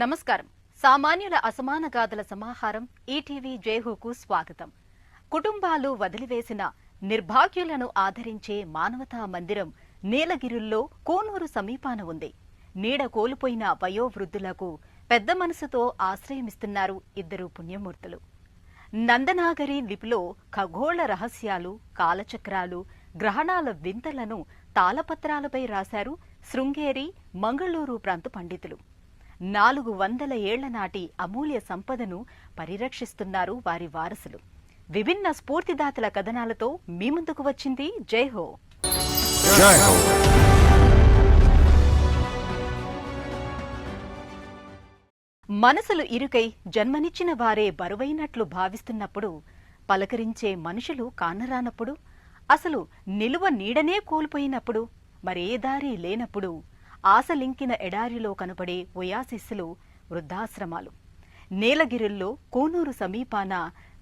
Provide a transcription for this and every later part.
నమస్కారం. సామాన్యుల అసమాన గాథల సమాహారం ఈటీవీ జైహోకు స్వాగతం. కుటుంబాలు వదిలివేసిన నిర్భాగ్యులను ఆదరించే మానవతా మందిరం నీలగిరుల్లో కూనూరు సమీపాన ఉంది. నీడ కోల్పోయిన వయోవృద్ధులకు పెద్ద మనసుతో ఆశ్రయమిస్తున్నారు ఇద్దరు పుణ్యమూర్తులు. నందనాగరి లిపిలో ఖగోళ రహస్యాలు, కాలచక్రాలు, గ్రహణాల వింతలను తాళపత్రాలపై రాశారు శృంగేరి, మంగళూరు ప్రాంత పండితులు. 400 ఏళ్ల నాటి అమూల్య సంపదను పరిరక్షిస్తున్నారు వారి వారసులు. విభిన్న స్ఫూర్తిదాతల కథనాలతో మీ ముందుకు వచ్చింది జైహో. మనసులు ఇరుకై జన్మనిచ్చిన వారే బరువైనట్లు భావిస్తున్నప్పుడు, పలకరించే మనుషులు కానరానప్పుడు, అసలు నిలువ నీడనే కోల్పోయినప్పుడు, మరే దారి లేనప్పుడు ఆశలింకిన ఎడారిలో కనపడే ఒయాసిస్సులు వృద్ధాశ్రమాలు. నీలగిరుల్లో కూనూరు సమీపాన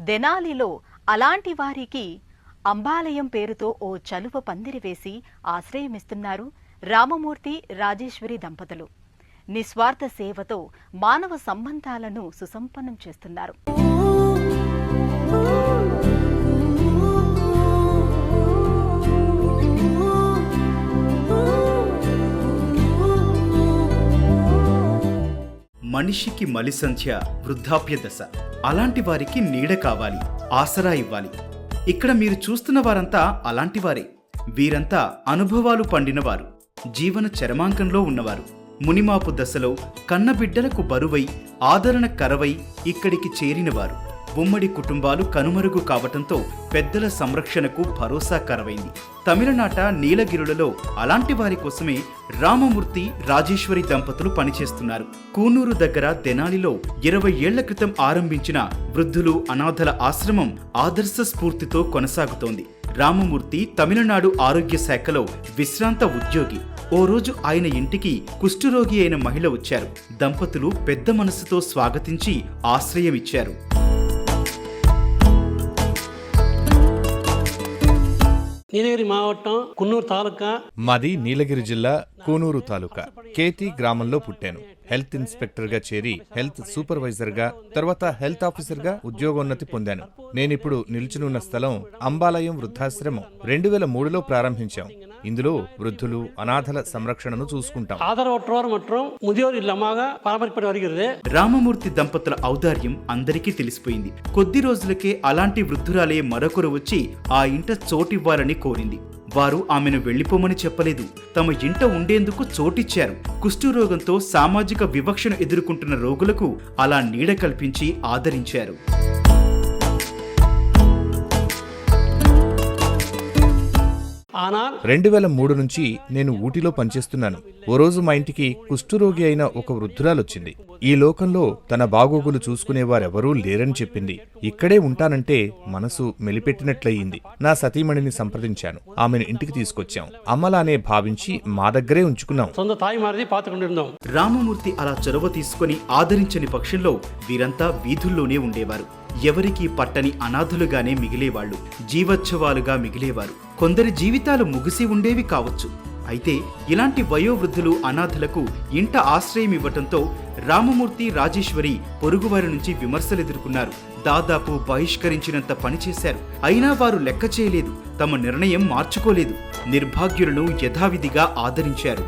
దెనాలిలో అలాంటి వారికి అంబాలయం పేరుతో ఓ చలువ పందిరి వేసి ఆశ్రయమిస్తున్నారు రామమూర్తి, రాజేశ్వరి దంపతులు. నిస్వార్థ సేవతో మానవ సంబంధాలను సుసంపన్నం చేస్తున్నారు. మనిషికి మలిసంధ్య వృద్ధాప్య దశ. అలాంటి వారికి నీడ కావాలి, ఆసరా ఇవ్వాలి. ఇక్కడ మీరు చూస్తున్న వారంతా అలాంటి వారే. వీరంతా అనుభవాలు పండినవారు, జీవన చరమాంకంలో ఉన్నవారు. మునిమాపు దశలో కన్నబిడ్డలకు బరువై, ఆదరణ కరవై ఇక్కడికి చేరినవారు. ఉమ్మడి కుటుంబాలు కనుమరుగు కావటంతో పెద్దల సంరక్షణకు భరోసా కరవైంది. తమిళనాట నీలగిరులలో అలాంటి వారి కోసమే రామమూర్తి, రాజేశ్వరి దంపతులు పనిచేస్తున్నారు. కూనూరు దగ్గర దెనాలిలో 20 ఏళ్ల క్రితం ఆరంభించిన వృద్ధులు అనాథల ఆశ్రమం ఆదర్శ స్ఫూర్తితో కొనసాగుతోంది. రామమూర్తి తమిళనాడు ఆరోగ్య శాఖలో విశ్రాంత ఉద్యోగి. ఓ రోజు ఆయన ఇంటికి కుష్ఠరోగి అయిన మహిళ వచ్చారు. దంపతులు పెద్ద మనసుతో స్వాగతించి ఆశ్రయమిచ్చారు. నీలగిరి మావట్టం, కున్నూరు తాలూకా. మాది నీలగిరి జిల్లా కూనూరు తాలూకా కేతి గ్రామంలో పుట్టాను. హెల్త్ ఇన్స్పెక్టర్ గా చేరి హెల్త్ సూపర్వైజర్ గా, తర్వాత హెల్త్ ఆఫీసర్ గా ఉద్యోగోన్నతి పొందాను. నేనిప్పుడు నిల్చునున్న స్థలం అంబాలయం వృద్ధాశ్రమం. 2003లో ప్రారంభించాం. ఇందులో వృద్ధులు, అనాథల సంరక్షణను చూసుకుంటాం. రామమూర్తి దంపతుల ఔదార్యం అందరికీ తెలిసిపోయింది. కొద్ది రోజులకే అలాంటి వృద్ధురాలే మరొకరు వచ్చి ఆ ఇంట చోటివ్వాలని కోరింది. వారు ఆమెను వెళ్లిపోమని చెప్పలేదు, తమ ఇంట ఉండేందుకు చోటిచ్చారు. కుష్ఠరోగంతో సామాజిక వివక్షను ఎదుర్కొంటున్న రోగులకు అలా నీడ కల్పించి ఆదరించారు. ఆనాడు 2003 నుంచి నేను ఊటీలో పనిచేస్తున్నాను. ఓ రోజు మా ఇంటికి కుష్ఠరోగి అయిన ఒక వృద్ధురాలొచ్చింది. ఈ లోకంలో తన బాగోగులు చూసుకునేవారెవరూ లేరని చెప్పింది. ఇక్కడే ఉంటానంటే మనసు మెలిపెట్టినట్లయింది. నా సతీమణిని సంప్రదించాను. ఆమెను ఇంటికి తీసుకొచ్చాం. అమ్మలానే భావించి మా దగ్గరే ఉంచుకున్నాం. రామమూర్తి అలా చొరవ తీసుకుని ఆదరించని పక్షంలో వీరంతా వీధుల్లోనే ఉండేవారు. ఎవరికీ పట్టని అనాథులుగానే మిగిలేవాళ్లు, జీవోత్సవాలుగా మిగిలేవారు. కొందరి జీవితాలు ముగిసి ఉండేవి కావచ్చు. అయితే ఇలాంటి వయోవృద్ధులు, అనాథలకు ఇంట ఆశ్రయం ఇవ్వటంతో రామమూర్తి, రాజేశ్వరి పొరుగువారి నుంచి విమర్శలు ఎదుర్కొన్నారు. దాదాపు బహిష్కరించినంత పనిచేశారు. అయినా వారు లెక్క చేయలేదు, తమ నిర్ణయం మార్చుకోలేదు. నిర్భాగ్యులను యథావిధిగా ఆదరించారు.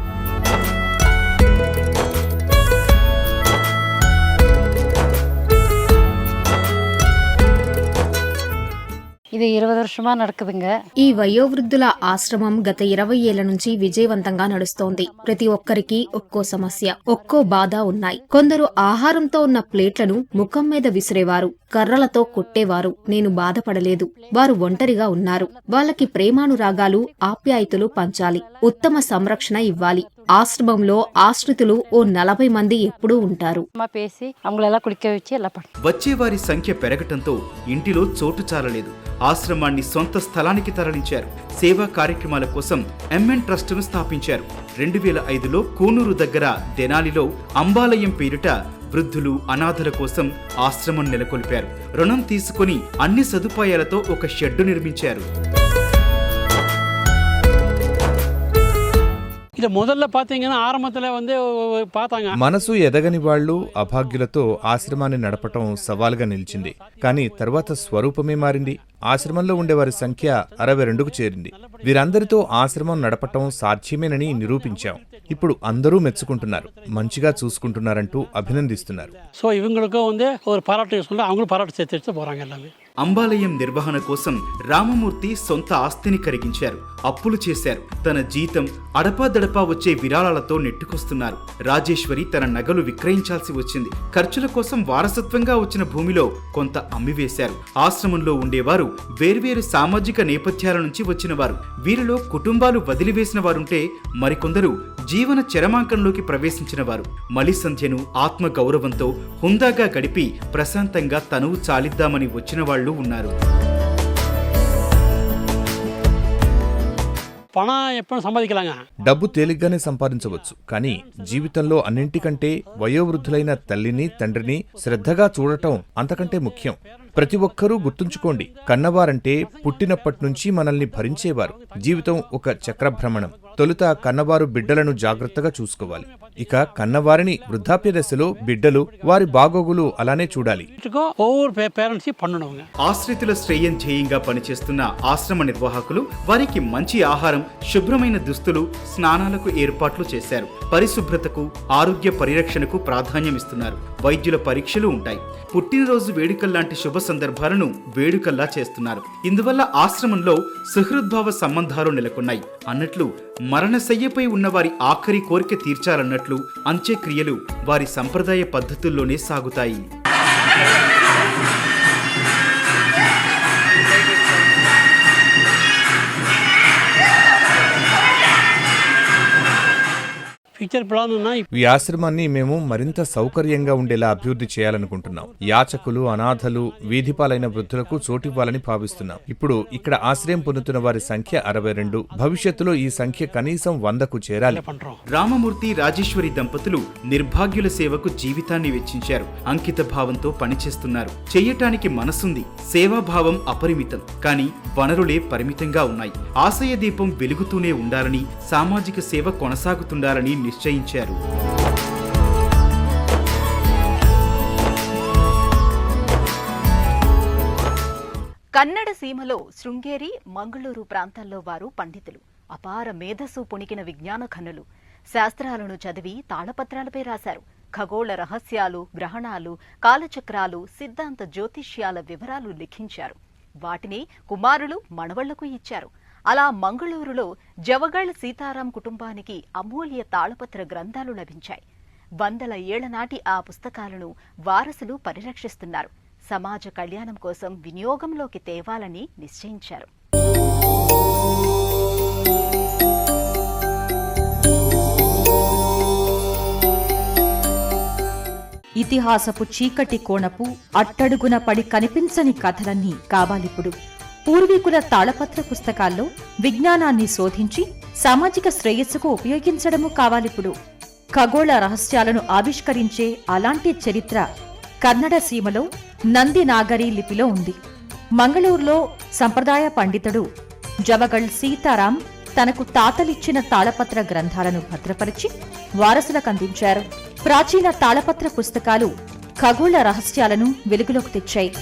ఇది 20 வருஷமா நடக்குதுங்க. ఈ వయోవృద్ధుల ఆశ్రమం గత 20 ఏళ్ల నుంచి విజయవంతంగా నడుస్తోంది. ప్రతి ఒక్కరికి ఒక్కో సమస్య, ఒక్కో బాధ ఉన్నాయి. కొందరు ఆహారంతో ఉన్న ప్లేట్లను ముఖం మీద విసిరేవారు, కర్రలతో కొట్టేవారు. నేను బాధపడలేదు. వారు ఒంటరిగా ఉన్నారు. వాళ్ళకి ప్రేమానురాగాలు, ఆప్యాయతలు పంచాలి, ఉత్తమ సంరక్షణ ఇవ్వాలి. ఆశ్రమంలో ఆశ్రితులు ఓ 40 మంది ఎప్పుడూ ఉంటారు. వచ్చేవారి సంఖ్య పెరగటంతో ఇంటిలో చోటు చాలలేదు. ఆశ్రమాన్ని సొంత స్థలానికి తరలించారు. సేవా కార్యక్రమాల కోసం ఎంఎన్ ట్రస్టును స్థాపించారు. 2005లో కూనూరు దగ్గర దెనాలిలో అంబాలయం పేరిట వృద్ధులు, అనాథల కోసం ఆశ్రమం నెలకొల్పారు. రుణం తీసుకుని అన్ని సదుపాయాలతో ఒక షెడ్డు నిర్మించారు. இது முதல்ல பார்த்தீங்கன்னா ஆரம்பத்தில் பார்த்தாங்க. మనసు ఎదగని వాళ్ళు అభాగ్యులతో ఆశ్రమాన్ని నడపటం సవాలుగా నిలిచింది. కానీ తర్వాత స్వరూపమే మారింది. ఆశ్రమంలో ఉండేవారి సంఖ్య 62కు చేరింది. వీరందరితో ఆశ్రమం నడపటం సాధ్యమేనని నిరూపించాం. ఇప్పుడు అందరూ మెచ్చుకుంటున్నారు, మంచిగా చూసుకుంటున్నారంటూ అభినందిస్తున్నారు. ஸோ இவங்களுக்கும் ஒரு பாராட்டு சொல்ல அவங்களும் பாராட்டு சேர்த்து போகிறாங்க எல்லாமே. అంబాలయం నిర్వహణ కోసం రామమూర్తి సొంత ఆస్తిని కరిగించారు, అప్పులు చేశారు. తన జీతం అడపాదడపా వచ్చే విరాళాలతో నెట్టుకొస్తున్నారు. రాజేశ్వరి తన నగలు విక్రయించాల్సి వచ్చింది. ఖర్చుల కోసం వారసత్వంగా వచ్చిన భూమిలో కొంత అమ్మివేశారు. ఆశ్రమంలో ఉండేవారు వేర్వేరు సామాజిక నేపథ్యాల నుంచి వచ్చిన వారు. వీరిలో కుటుంబాలు వదిలివేసిన వారుంటే మరికొందరు జీవన చరమాంకంలోకి ప్రవేశించిన వారు. మలి సంధ్యను ఆత్మ గౌరవంతో హుందాగా గడిపి ప్రశాంతంగా తనువు చాలిద్దామని వచ్చిన వాళ్ళు ఉన్నారు. பணம் எப்போ சம்பாதிக்கலாங்க. డబ్బు తేలిగ్గానే సంపాదించవచ్చు, కానీ జీవితంలో అన్నింటికంటే వయోవృద్ధులైన తల్లిని తండ్రిని శ్రద్ధగా చూడటం అంతకంటే ముఖ్యం. ప్రతి ఒక్కరూ గుర్తుంచుకోండి, కన్నవారంటే పుట్టినప్పట్నుంచి మనల్ని భరించేవారు. జీవితం ఒక చక్రభ్రమణం. తొలుత కన్నవారు బిడ్డలను జాగ్రత్తగా చూసుకోవాలి. ఇక కన్నవారిని వృద్ధాప్య దశలో బిడ్డలు వారి బాగోగులు అలానే చూడాలి. ఆశ్రితుల శ్రేయం ధ్యేయంగా పనిచేస్తున్న ఆశ్రమ నిర్వాహకులు వారికి మంచి ఆహారం, శుభ్రమైన దుస్తులు, స్నానాలకు ఏర్పాట్లు చేశారు. పరిశుభ్రతకు, ఆరోగ్య పరిరక్షణకు ప్రాధాన్యమిస్తున్నారు. వైద్యుల పరీక్షలు ఉంటాయి. పుట్టినరోజు వేడుకల్లాంటి శుభ సందర్భాలను వేడుకల్లా చేస్తున్నారు. ఇందువల్ల ఆశ్రమంలో సుహృద్భావ సంబంధాలు నెలకొన్నాయి. అన్నట్లు మరణశయ్యపై ఉన్న వారి ఆఖరి కోరిక తీర్చాలన్నట్లు అంత్యక్రియలు వారి సంప్రదాయ పద్ధతుల్లోనే సాగుతాయి. ఫ్యూచర్ ప్లాన్ ఉన్నాయి. ఈ ఆశ్రమాన్ని మేము మరింత సౌకర్యంగా ఉండేలా అభివృద్ధి చేయాలనుకుంటున్నాం. యాచకులు, అనాథలు, వీధిపాలైన వృద్ధులకు చోటివ్వాలని భావిస్తున్నాం. ఇప్పుడు ఇక్కడ ఆశ్రయం పొందుతున్న వారి సంఖ్య 62. భవిష్యత్తులో ఈ సంఖ్య కనీసం 100కు చేరాలి. రామమూర్తి, రాజేశ్వరి దంపతులు నిర్భాగ్యుల సేవకు జీవితాన్ని వెచ్చించారు. అంకిత భావంతో పనిచేస్తున్నారు. చెయ్యటానికి మనసుంది. సేవాభావం అపరిమితం. కానీ వనరులే పరిమితంగా ఉన్నాయి. ఆశయ దీపం వెలుగుతూనే ఉండాలని, సామాజిక సేవ కొనసాగుతుండాలని నిశ్చయించారు. కన్నడ సీమలో శృంగేరి, మంగళూరు ప్రాంతాల్లో వారు పండితులు. అపార మేధస్సు పుణికిన విజ్ఞాన ఖనులు. శాస్త్రాలను చదివి తాళపత్రాలపై రాశారు. ఖగోళ రహస్యాలు, గ్రహణాలు, కాలచక్రాలు, సిద్ధాంత జ్యోతిష్యాల వివరాలు లిఖించారు. వాటిని కుమారులు, మనవళ్లకు ఇచ్చారు. అలా మంగళూరులో జవగళ్ సీతారాం కుటుంబానికి అమూల్య తాళపత్ర గ్రంథాలు లభించాయి. 100 ఏళ్ల నాటి ఆ పుస్తకాలను వారసులు పరిరక్షిస్తున్నారు. సమాజ కళ్యాణం కోసం వినియోగంలోకి తేవాలని నిశ్చయించారు. ఇతిహాసపు చీకటి కోణపు అట్టడుగున పడి కనిపించని కథలన్నీ కావాలిప్పుడు. పూర్వీకుల తాళపత్ర పుస్తకాల్లో విజ్ఞానాన్ని శోధించి సామాజిక శ్రేయస్సుకు ఉపయోగించడము కావాలిప్పుడు. ఖగోళ రహస్యాలను ఆవిష్కరించే అలాంటి చరిత్ర కన్నడ సీమలో నంది నాగరి లిపిలో ఉంది. మంగళూరులో సంప్రదాయ పండితుడు జవగళ్ సీతారాం తనకు తాతలిచ్చిన తాళపత్ర గ్రంథాలను భద్రపరిచి వారసులకు అందించారు. ప్రాచీన తాళపత్ర పుస్తకాలు ఖగోళ రహస్యాలను వెలుగులోకి తెచ్చాయి.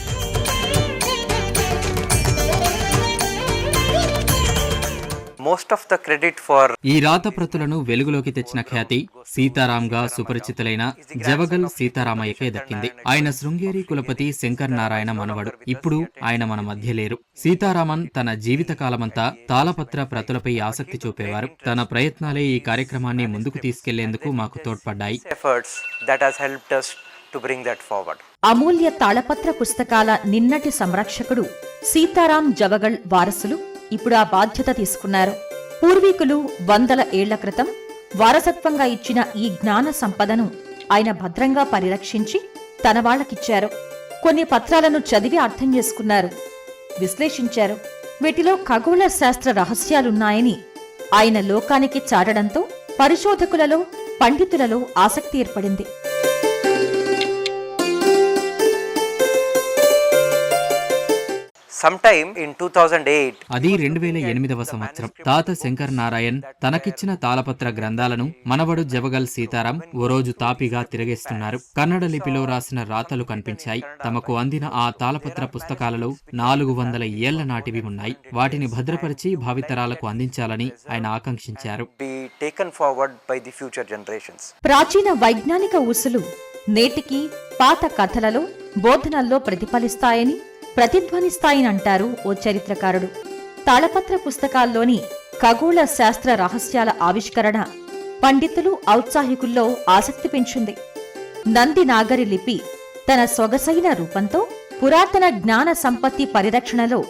ఈ రాతప్రతులను వెలుగులోకి తెచ్చిన ఖ్యాతి సీతారాంగా సుపరిచితులైన జవగల్ సీతారామయ్యకే దక్కింది. ఆయన శృంగేరి కులపతి శంకర్ నారాయణ మనవడు. ఇప్పుడు ఆయన మన మధ్య లేరు. సీతారామన్ తన జీవితకాలమంతా తాళపత్ర ప్రతులపై ఆసక్తి చూపేవారు. తన ప్రయత్నాలే ఈ కార్యక్రమాన్ని ముందుకు తీసుకెళ్లేందుకు మాకు తోడ్పడ్డాయి. అమూల్య తాళపత్ర పుస్తకాల నిన్నటి సంరక్షకుడు సీతారాం జవగళ్ వారసులు ఇప్పుడు ఆ బాధ్యత తీసుకున్నారు. పూర్వీకులు 100 ఏళ్ల క్రితం వారసత్వంగా ఇచ్చిన ఈ జ్ఞాన సంపదను ఆయన భద్రంగా పరిరక్షించి తన వాళ్లకిచ్చారు. కొన్ని పత్రాలను చదివి అర్థం చేసుకున్నారు, విశ్లేషించారు. వీటిలో ఖగోళ శాస్త్ర రహస్యాలున్నాయని ఆయన లోకానికి చాటడంతో పరిశోధకులలో, పండితులలో ఆసక్తి ఏర్పడింది. sometime in 2008. అది 2008వ సంవత్సరం. తాత శంకర్ నారాయణ్ తనకిచ్చిన తాళపత్ర గ్రంథాలను మనవడు జవగల్ సీతారాం ఓ రోజు తాపిగా తిరగేస్తున్నారు. కన్నడ లిపిలో రాసిన రాతలు కనిపించాయి. తమకు అందిన ఆ తాళపత్ర పుస్తకాలలో 400 ఏళ్ల నాటివి ఉన్నాయి. వాటిని భద్రపరిచి భావితరాలకు అందించాలని ఆయన ఆకాంక్షించారు. Be taken forward by the future generations. ప్రాచీన వైజ్ఞానిక ఊసులు నేటికి పాత కథలలో బోధనల్లో ప్రతిఫలిస్తాయని ప్రతిధ్వనిస్తాయని అంటారు ఓ చరిత్రకారుడు. తాళపత్ర పుస్తకాల్లోని ఖగోళ శాస్త్ర రహస్యాల ఆవిష్కరణ పండితులు ఔత్సాహికుల్లో ఆసక్తి పెంచింది. నంది నాగరి లిపి తన సొగసైన రూపంతో పురాతన జ్ఞాన సంపత్తి పరిరక్షణలో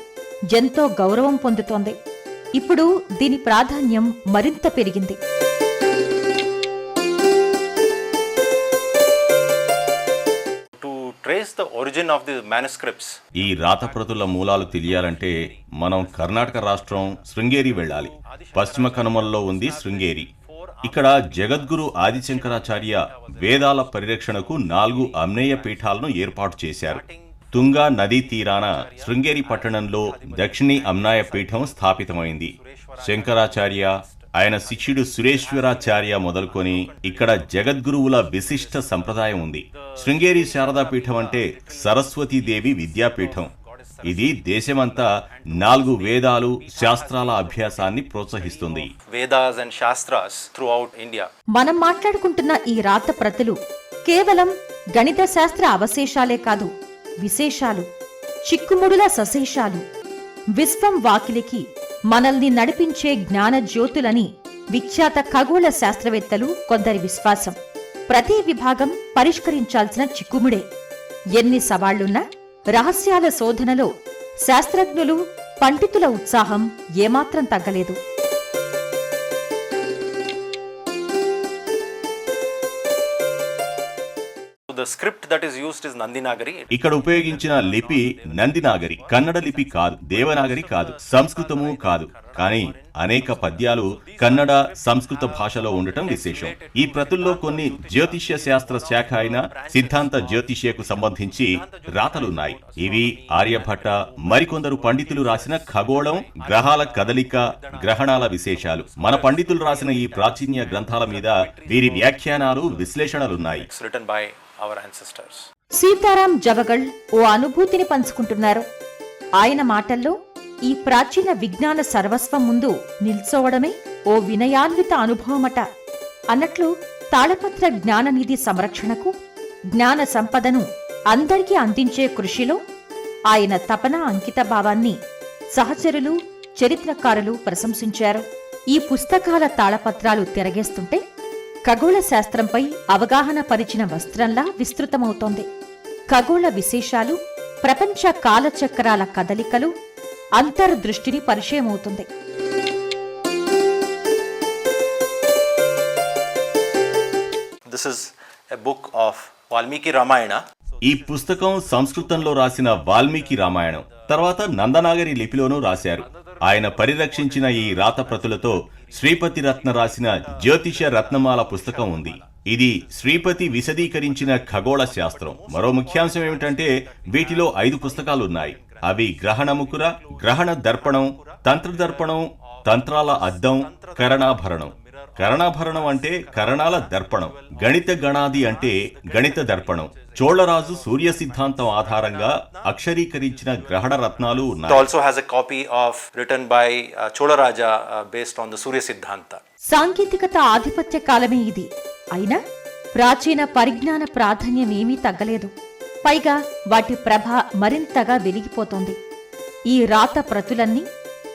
ఎంతో గౌరవం పొందుతోంది. ఇప్పుడు దీని ప్రాధాన్యం మరింత పెరిగింది. Trace the origin of the manuscripts. ఈ రాతప్రతుల మూలాలు తెలియాలంటే మనం కర్ణాటక రాష్ట్రం శృంగేరి వెళ్ళాలి. పశ్చిమ కనుమల్లో ఉంది శృంగేరి. ఇక్కడ జగద్గురు ఆదిశంకరాచార్య వేదాల పరిరక్షణకు 4 అమ్నేయ పీఠాలను ఏర్పాటు చేశారు. తుంగా నదీ తీరాన శృంగేరి పట్టణంలో దక్షిణీ అమ్నాయ పీఠం స్థాపితమైంది. శంకరాచార్య, ఆయన శిష్యుడు సురేశ్వరాచార్య మొదలుకొని ఇక్కడ జగద్గురువుల విశిష్ట సంప్రదాయం ఉంది. శృంగేరి శారదాపీఠం అంటే సరస్వతీదేవి విద్యాపీఠం. ఇది దేశమంతా 4 వేదాలు శాస్త్రాల అభ్యాసాన్ని ప్రోత్సహిస్తుంది. Vedas and Shastras throughout India. మనం మాట్లాడుకుంటున్న ఈ రాత ప్రతులు కేవలం గణిత శాస్త్ర అవశేషాలే కాదు, విశేషాలు, చిక్కుముడుల సశేషాలు. విశ్వం వాకిలికి మనల్ని నడిపించే జ్ఞాన జ్యోతులని విఖ్యాత ఖగోళ శాస్త్రవేత్తలు కొందరి విశ్వాసం. ప్రతి విభాగం పరిష్కరించాల్సిన చిక్కుముడే. ఎన్ని సవాళ్లున్నా రహస్యాల శోధనలో శాస్త్రజ్ఞులు, పండితుల ఉత్సాహం ఏమాత్రం తగ్గలేదు. The script that is used is Nandinagari. ఇక్కడ ఉపయోగించిన లిపి నందినాగరి. కన్నడ లిపి కాదు, దేవనాగరి కాదు, సంస్కృతము కాదు. కానీ అనేక పద్యాలు కన్నడ, సంస్కృత భాషలో ఉండటం విశేషం. ఈ ప్రతుల్లో కొన్ని జ్యోతిష్య శాస్త్ర శాఖ అయిన సిద్ధాంత జ్యోతిష్యకు సంబంధించి రాతలున్నాయి. ఇవి ఆర్యభట్ట, మరికొందరు పండితులు రాసిన ఖగోళం, గ్రహాల కదలిక, గ్రహణాల విశేషాలు. మన పండితులు రాసిన ఈ ప్రాచీన గ్రంథాల మీద వీరి వ్యాఖ్యానాలు, విశ్లేషణలున్నాయి. It's written by our ancestors. Sitaram Javagal ఓ అనుభూతిని పంచుకుంటున్నారు. ఆయన మాటల్లో ఈ ప్రాచీన విజ్ఞాన సర్వస్వం ముందు నిల్చోవడమే ఓ వినయాన్విత అనుభవమట. అన్నట్లు తాళపత్ర జ్ఞాననిధి సంరక్షణకు, జ్ఞాన సంపదను అందరికీ అందించే కృషిలో ఆయన తపన, అంకిత భావాన్ని సహచరులు, చరిత్రకారులు ప్రశంసించారు. ఈ పుస్తకాల తాళపత్రాలు తిరగేస్తుంటే ఖగోళ శాస్త్రంపై అవగాహన పరిచిన వస్త్రంలా విస్తృతమవుతోంది. ఖగోళ విశేషాలు, ప్రపంచ కాలచక్రాల కదలికలు, అంతర్దృష్టిని పరిచయమవుతుంది. This is a book of Valmiki Ramayana. ఈ పుస్తకం సంస్కృతంలో రాసిన వాల్మీకి రామాయణం, తర్వాత నందనాగరి లిపిలోనూ రాశారు. ఆయన పరిరక్షించిన ఈ రాత ప్రతులతో శ్రీపతి రత్న రాసిన జ్యోతిష రత్నమాల పుస్తకం ఉంది. ఇది శ్రీపతి విశదీకరించిన ఖగోళ శాస్త్రం. మరో ముఖ్యాంశం ఏమిటంటే వీటిలో 5 పుస్తకాలున్నాయి. అవి గ్రహణముకుర, గ్రహణ దర్పణం, తంత్రదర్పణం, తంత్రాల అద్దం, కరణాభరణం. కరణాభరణం అంటే కరణాల దర్పణం. గణిత గణాది అంటే గణిత దర్పణం. చోళరాజు సూర్య సిద్ధాంతం ఆధారంగా అక్షరీకరించిన గ్రహణ రత్నాలు ఉన్నాయి. It also has a copy of written by Cholaraja based on the Surya Siddhanta. సాంకేతికత ఆధిపత్య కాలమే ఇది. అయినా ప్రాచీన పరిజ్ఞాన ప్రాధాన్యమేమీ తగ్గలేదు. పైగా వాటి ప్రభ మరింతగా వెలిగిపోతోంది. ఈ రాత ప్రతులన్నీ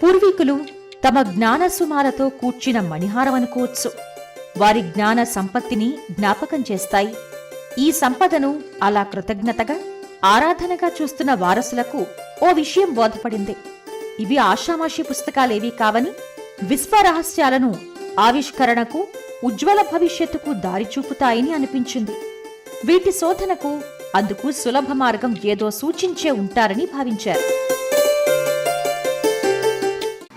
పూర్వీకులు తమ జ్ఞానసుమాలతో కూర్చిన మణిహారం అనుకోవచ్చు. వారి జ్ఞాన సంపత్తిని జ్ఞాపకం చేస్తాయి. ఈ సంపదను అలా కృతజ్ఞతగా, ఆరాధనగా చూస్తున్న వారసులకు ఓ విషయం బోధపడింది. ఇవి ఆషామాషి పుస్తకాలేవీ కావని, విశ్వరహస్యాలను ఆవిష్కరణకు, ఉజ్వల భవిష్యత్తుకు దారి చూపుతాయని అనిపించింది. వీటి శోధనకు, అందుకు సులభ మార్గం ఏదో సూచించే ఉంటారని భావించారు.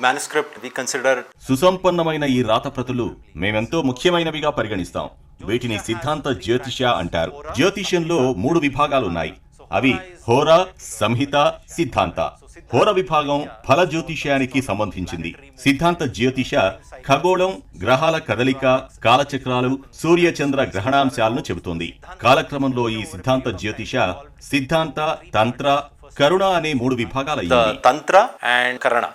Manuscript we consider సుసంపన్నమైన ఈ రాతప్రతులు మేమెంతో ముఖ్యమైనవిగా పరిగణిస్తాం. వీటిని సిద్ధాంత జ్యోతిష అంటారు. జ్యోతిష్యంలో 3 విభాగాలున్నాయి. అవి హోరా, సంహిత, సిద్ధాంత. హోర విభాగం ఫల జ్యోతిష్యానికి సంబంధించింది. సిద్ధాంత జ్యోతిష ఖగోళం, గ్రహాల కదలిక, కాలచక్రాలు, సూర్యచంద్ర గ్రహణాంశాలను చెబుతోంది. కాలక్రమంలో ఈ సిద్ధాంత జ్యోతిష సిద్ధాంత, తంత్ర, కరుణ అనే 3 విభాగాలయ్యాయి. తంత్ర అండ్ కరణ.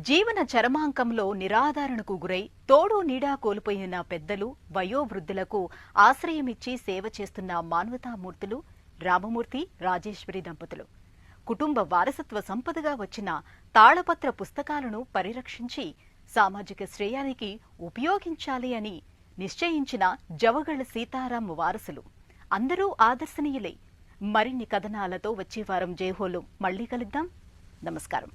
జీవన చరమాంకంలో నిరాధారణకు గురై తోడు నీడా కోల్పోయిన పెద్దలు, వయోవృద్ధులకు ఆశ్రయమిచ్చి సేవ చేస్తున్న మానవతామూర్తులు రామమూర్తి, రాజేశ్వరి దంపతులు. కుటుంబ వారసత్వ సంపదగా వచ్చిన తాళపత్ర పుస్తకాలను పరిరక్షించి సామాజిక శ్రేయానికి ఉపయోగించాలి అని నిశ్చయించిన జవగళ్ల సీతారాం వారసులు. అందరూ ఆదర్శనీయులే. మరిన్ని కథనాలతో వచ్చే వారం జైహోలో మళ్లీ కలుద్దాం. నమస్కారం.